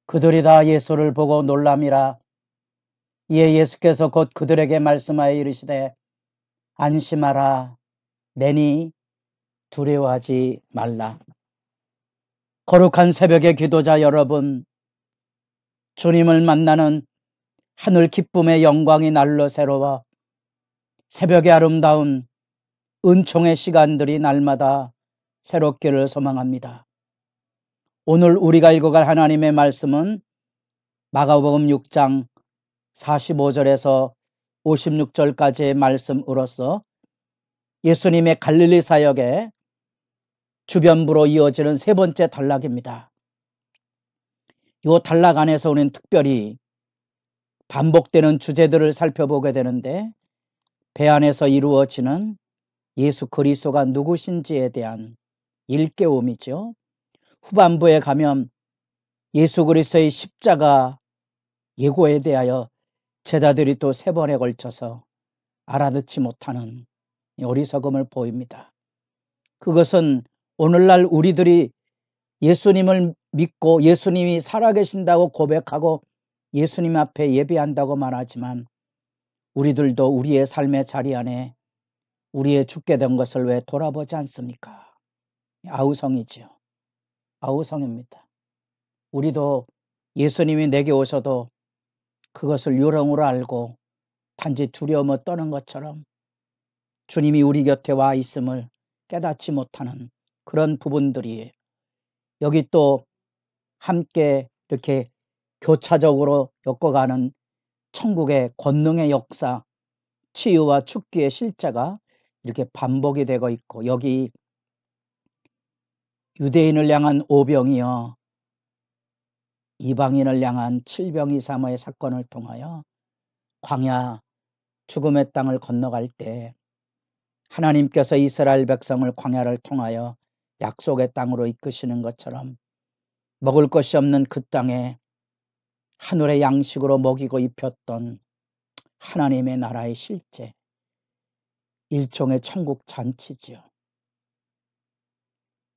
그들이 다 예수를 보고 놀람이라. 이에 예수께서 곧 그들에게 말씀하여 이르시되 안심하라. 내니 두려워하지 말라. 거룩한 새벽의 기도자 여러분, 주님을 만나는 하늘 기쁨의 영광이 날로 새로워 새벽의 아름다운 은총의 시간들이 날마다 새롭기를 소망합니다. 오늘 우리가 읽어갈 하나님의 말씀은 마가복음 6장 45절에서 56절까지의 말씀으로서 예수님의 갈릴리 사역의 주변부로 이어지는 세 번째 단락입니다. 이 단락 안에서 우리는 특별히 반복되는 주제들을 살펴보게 되는데, 배 안에서 이루어지는 예수 그리스도가 누구신지에 대한 일깨움이죠. 후반부에 가면 예수 그리스도의 십자가 예고에 대하여 제자들이 또 세 번에 걸쳐서 알아듣지 못하는 어리석음을 보입니다. 그것은 오늘날 우리들이 예수님을 믿고 예수님이 살아계신다고 고백하고 예수님 앞에 예배한다고 말하지만 우리들도 우리의 삶의 자리 안에 우리의 죽게 된 것을 왜 돌아보지 않습니까? 아우성이지요. 아우성입니다. 우리도 예수님이 내게 오셔도 그것을 요령으로 알고 단지 두려움을 떠는 것처럼 주님이 우리 곁에 와 있음을 깨닫지 못하는 그런 부분들이, 여기 또 함께 이렇게 교차적으로 엮어가는 천국의 권능의 역사, 치유와 축기의 실제가 이렇게 반복이 되고 있고, 여기 유대인을 향한 오병이어 이방인을 향한 칠병이사모의 사건을 통하여 광야 죽음의 땅을 건너갈 때 하나님께서 이스라엘 백성을 광야를 통하여 약속의 땅으로 이끄시는 것처럼 먹을 것이 없는 그 땅에 하늘의 양식으로 먹이고 입혔던 하나님의 나라의 실제, 일종의 천국 잔치지요.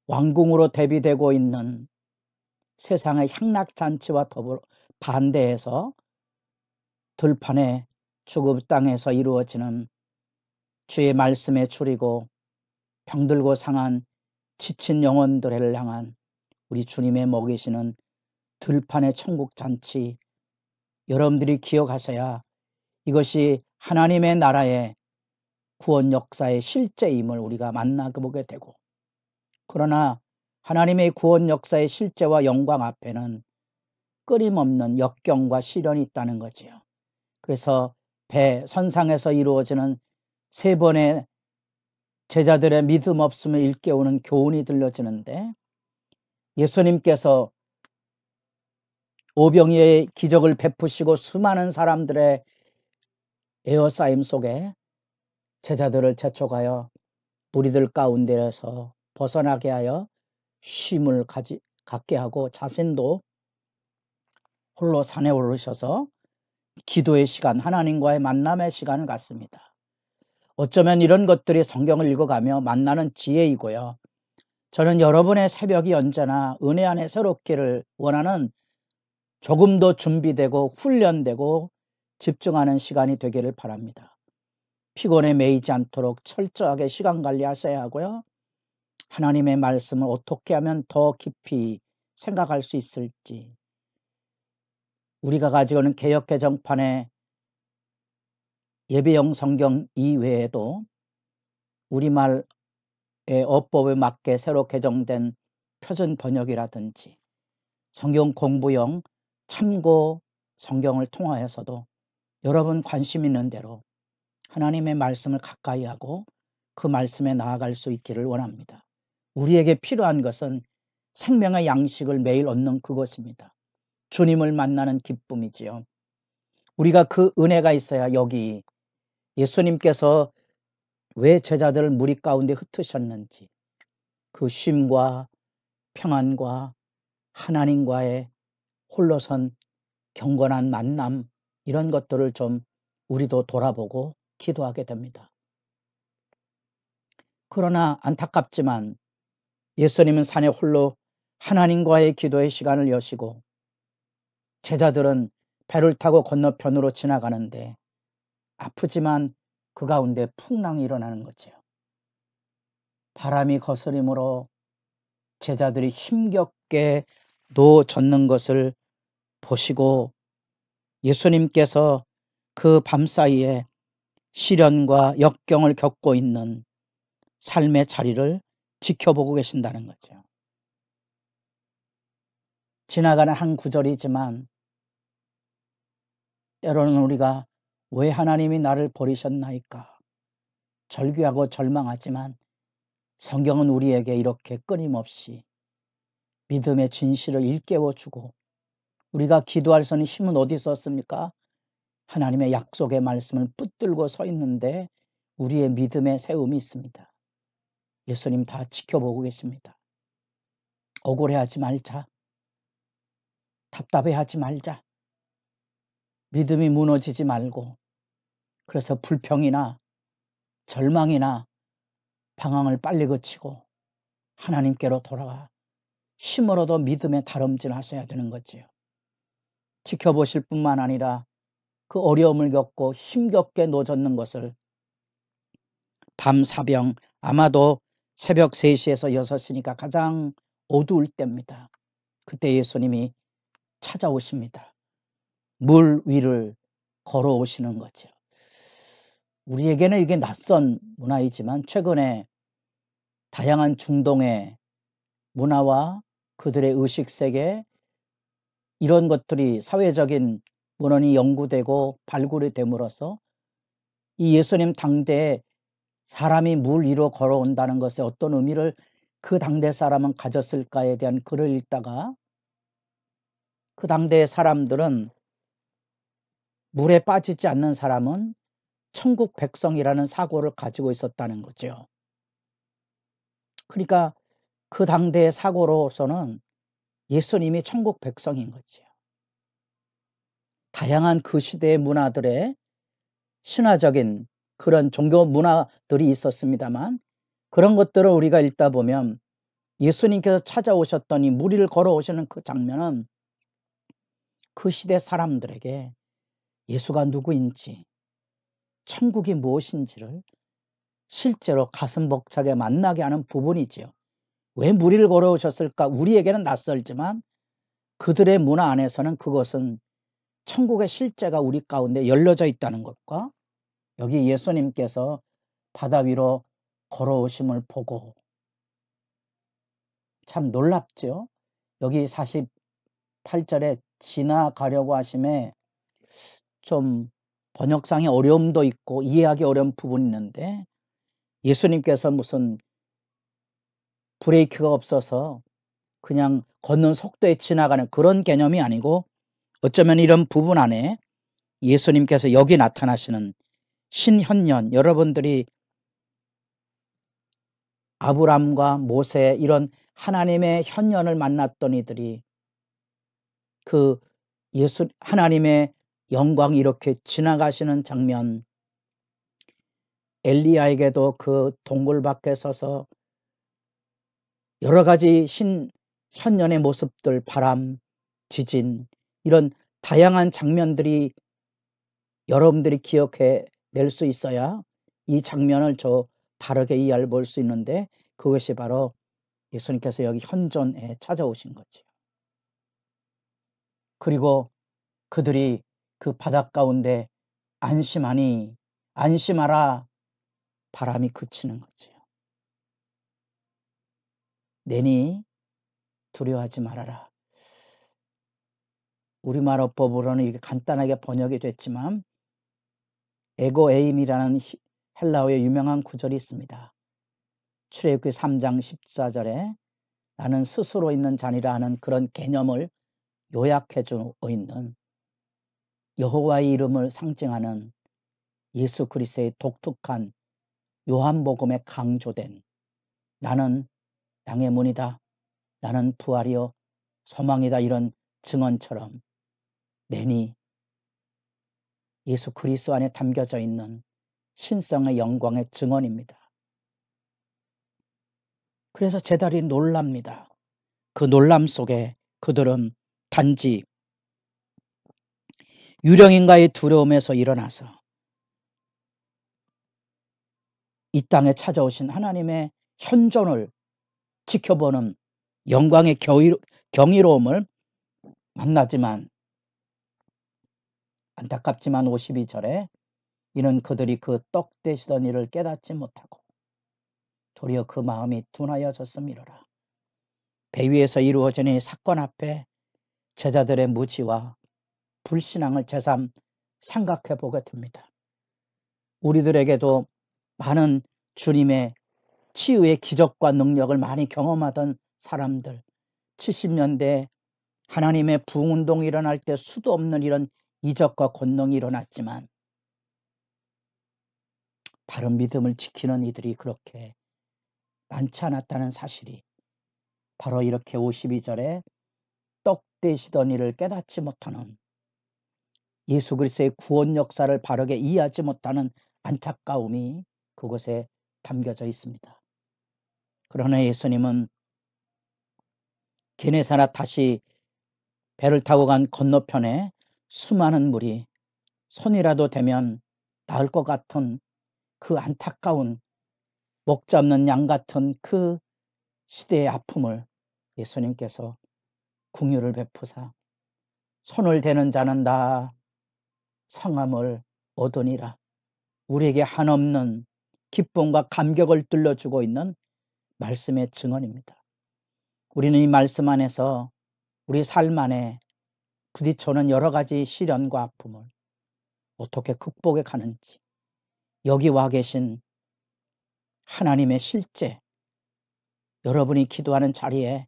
왕궁으로 대비되고 있는 세상의 향락잔치와 더불어 반대해서 들판의 죽음 땅에서 이루어지는 주의 말씀에 줄이고 병들고 상한 지친 영혼들을 향한 우리 주님의 먹이시는 들판의 천국 잔치, 여러분들이 기억하셔야 이것이 하나님의 나라의 구원 역사의 실제임을 우리가 만나보게 되고, 그러나 하나님의 구원 역사의 실제와 영광 앞에는 끊임없는 역경과 시련이 있다는 거지요. 그래서 배 선상에서 이루어지는 세 번의 제자들의 믿음 없음을 일깨우는 교훈이 들려지는데, 예수님께서 오병이어의 기적을 베푸시고 수많은 사람들의 에워싸임 속에 제자들을 재촉하여 무리들 가운데에서 벗어나게 하여 쉼을 갖게 하고 자신도 홀로 산에 오르셔서 기도의 시간, 하나님과의 만남의 시간을 갖습니다. 어쩌면 이런 것들이 성경을 읽어가며 만나는 지혜이고요. 저는 여러분의 새벽이 언제나 은혜 안에 새롭기를 원하는 조금 더 준비되고 훈련되고 집중하는 시간이 되기를 바랍니다. 피곤에 매이지 않도록 철저하게 시간 관리하셔야 하고요. 하나님의 말씀을 어떻게 하면 더 깊이 생각할 수 있을지, 우리가 가지고 있는 개역개정판의 예배용 성경 이외에도 우리말의 어법에 맞게 새로 개정된 표준 번역이라든지 성경 공부용 참고 성경을 통하여서도 여러분 관심 있는 대로 하나님의 말씀을 가까이 하고 그 말씀에 나아갈 수 있기를 원합니다. 우리에게 필요한 것은 생명의 양식을 매일 얻는 그것입니다. 주님을 만나는 기쁨이지요. 우리가 그 은혜가 있어야 여기 예수님께서 왜 제자들을 무리 가운데 흩으셨는지, 그 쉼과 평안과 하나님과의 홀로선 경건한 만남, 이런 것들을 좀 우리도 돌아보고 기도하게 됩니다. 그러나 안타깝지만 예수님은 산에 홀로 하나님과의 기도의 시간을 여시고 제자들은 배를 타고 건너편으로 지나가는데 아프지만 그 가운데 풍랑이 일어나는 거죠. 바람이 거스림으로 제자들이 힘겹게 놓아졌는 것을 보시고 예수님께서 그 밤사이에 시련과 역경을 겪고 있는 삶의 자리를 지켜보고 계신다는 거죠. 지나가는 한 구절이지만 때로는 우리가 왜 하나님이 나를 버리셨나이까 절규하고 절망하지만 성경은 우리에게 이렇게 끊임없이 믿음의 진실을 일깨워주고 우리가 기도할 수 있는 힘은 어디서 얻습니까? 하나님의 약속의 말씀을 붙들고 서 있는데 우리의 믿음의 세움이 있습니다. 예수님 다 지켜보고 계십니다. 억울해하지 말자. 답답해하지 말자. 믿음이 무너지지 말고 그래서 불평이나 절망이나 방황을 빨리 그치고 하나님께로 돌아가 힘을 얻어 믿음의 다름질 하셔야 되는 거지요. 지켜보실 뿐만 아니라 그 어려움을 겪고 힘겹게 놓아졌는 것을 밤 사병 아마도 새벽 3시에서 6시니까 가장 어두울 때입니다. 그때 예수님이 찾아오십니다. 물 위를 걸어오시는 거죠. 우리에게는 이게 낯선 문화이지만 최근에 다양한 중동의 문화와 그들의 의식세계 이런 것들이 사회적인 문헌이 연구되고 발굴이 됨으로써 이 예수님 당대에 사람이 물 위로 걸어온다는 것에 어떤 의미를 그 당대 사람은 가졌을까에 대한 글을 읽다가 그 당대의 사람들은 물에 빠지지 않는 사람은 천국 백성이라는 사고를 가지고 있었다는 거죠. 그러니까 그 당대의 사고로서는 예수님이 천국 백성인 거죠. 다양한 그 시대의 문화들의 신화적인 그런 종교 문화들이 있었습니다만 그런 것들을 우리가 읽다 보면 예수님께서 찾아오셨더니 물 위를 걸어오시는 그 장면은 그 시대 사람들에게 예수가 누구인지 천국이 무엇인지를 실제로 가슴 벅차게 만나게 하는 부분이지요. 왜 물 위를 걸어오셨을까? 우리에게는 낯설지만 그들의 문화 안에서는 그것은 천국의 실제가 우리 가운데 열려져 있다는 것과 여기 예수님께서 바다 위로 걸어오심을 보고 참 놀랍죠. 여기 48절에 지나가려고 하심에 좀 번역상의 어려움도 있고 이해하기 어려운 부분이 있는데 예수님께서 무슨 브레이크가 없어서 그냥 걷는 속도에 지나가는 그런 개념이 아니고 어쩌면 이런 부분 안에 예수님께서 여기 나타나시는 신현년 여러분들이 아브람과 모세 이런 하나님의 현년을 만났던 이들이 그 예수 하나님의 영광이 이렇게 지나가시는 장면 엘리야에게도 그 동굴 밖에 서서 여러 가지 현년의 모습들 바람, 지진 이런 다양한 장면들이 여러분들이 기억해 낼 수 있어야 이 장면을 바르게 이해할 볼 수 있는데 그것이 바로 예수님께서 여기 현존에 찾아오신 거죠. 그리고 그들이 그 바닷 가운데 안심하라 바람이 그치는 거지요. 내니 두려워하지 말아라. 우리말 어법으로는 이렇게 간단하게 번역이 됐지만 에고에임이라는 헬라어의 유명한 구절이 있습니다. 출애굽기 3장 14절에 나는 스스로 있는 자니라 하는 그런 개념을 요약해 주고 있는 여호와의 이름을 상징하는 예수 그리스도의 독특한 요한복음에 강조된 나는 양의 문이다. 나는 부활이요 소망이다. 이런 증언처럼 내니 예수 그리스도 안에 담겨져 있는 신성의 영광의 증언입니다. 그래서 제자들이 놀랍니다. 그 놀람 속에 그들은 단지 유령인가의 두려움에서 일어나서 이 땅에 찾아오신 하나님의 현존을 지켜보는 영광의 경이로움을 만나지만, 안타깝지만 52절에 이는 그들이 그 떡 되시던 일을 깨닫지 못하고 도리어 그 마음이 둔하여졌음이로라. 배 위에서 이루어진 이 사건 앞에 제자들의 무지와 불신앙을 새삼 생각해 보게 됩니다. 우리들에게도 많은 주님의 치유의 기적과 능력을 많이 경험하던 사람들, 70년대 하나님의 부흥운동이 일어날 때 수도 없는 이런 이적과 권능이 일어났지만 바른 믿음을 지키는 이들이 그렇게 많지 않았다는 사실이 바로 이렇게 52절에 떡 되시던 이를 깨닫지 못하는, 예수 그리스도의 구원 역사를 바르게 이해하지 못하는 안타까움이 그곳에 담겨져 있습니다. 그러나 예수님은 게네사렛 다시 배를 타고 간 건너편에 수많은 물이 손이라도 대면 닿을 것 같은 그 안타까운 목 잡는 양 같은 그 시대의 아픔을 예수님께서 긍휼을 베푸사 손을 대는 자는 다 성함을 얻으니라. 우리에게 한없는 기쁨과 감격을 들려주고 있는 말씀의 증언입니다. 우리는 이 말씀 안에서 우리 삶 안에 부딪혀오는 여러 가지 시련과 아픔을 어떻게 극복해 가는지, 여기 와 계신 하나님의 실제, 여러분이 기도하는 자리에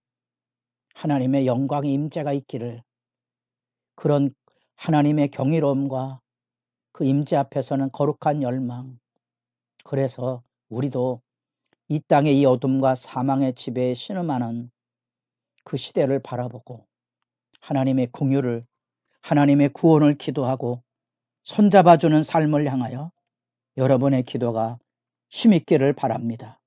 하나님의 영광의 임재가 있기를, 그런 하나님의 경이로움과 그 임재 앞에서는 거룩한 열망, 그래서 우리도 이 땅의 이 어둠과 사망의 지배에 신음하는 그 시대를 바라보고 하나님의 긍휼을, 하나님의 구원을 기도하고 손잡아주는 삶을 향하여 여러분의 기도가 힘있기를 바랍니다.